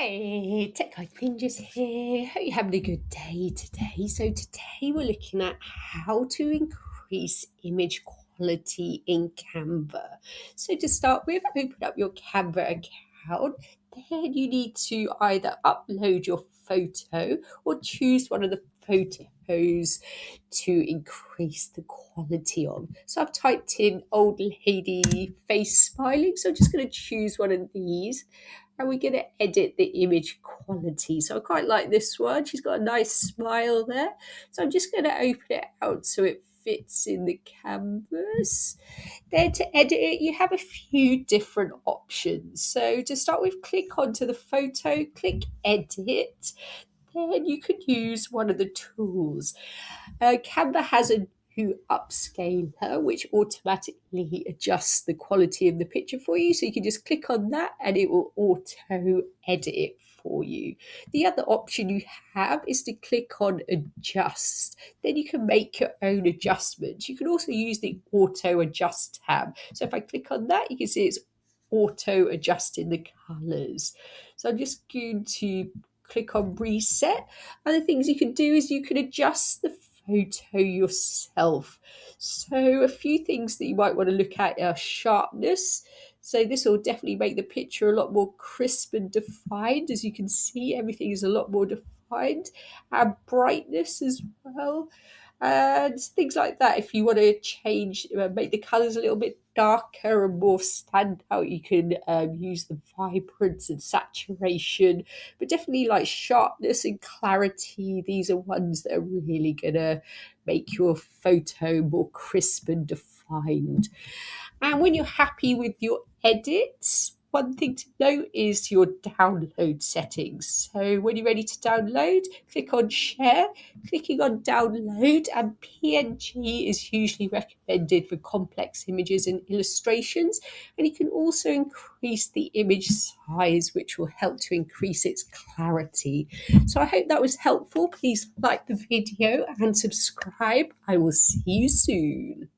Hey, Tech Guide Ninjas here. Hope you're having a good day today. So today we're looking at how to increase image quality in Canva. So to start with, open up your Canva account. Then you need to either upload your photo or choose one of the photos to increase the quality of. So I've typed in old lady face smiling. So I'm just going to choose one of these. And we're going to edit the image quality. So I quite like this one. She's got a nice smile there. So I'm just going to open it out so it fits in the canvas. Then to edit it, you have a few different options. So to start with, click onto the photo, click edit. Then you could use one of the tools. Canva has a new upscaler which automatically adjusts the quality of the picture for you. So you can just click on that and it will auto edit it for you. The other option you have is to click on adjust. Then you can make your own adjustments. You can also use the auto adjust tab. So if I click on that, you can see it's auto adjusting the colors. So I'm just going to click on reset. Other things you can do is you can adjust the photo yourself. So a few things that you might want to look at are sharpness. So this will definitely make the picture a lot more crisp and defined. As you can see, everything is a lot more defined. And brightness as well. And things like that. If you want to change, make the colors a little bit darker and more stand out, you can use the vibrance and saturation. But definitely like sharpness and clarity, these are ones that are really gonna make your photo more crisp and defined. And when you're happy with your edits, one thing to note is your download settings. So when you're ready to download, click on share, clicking on download, and PNG is usually recommended for complex images and illustrations. And you can also increase the image size, which will help to increase its clarity. So I hope that was helpful. Please like the video and subscribe. I will see you soon.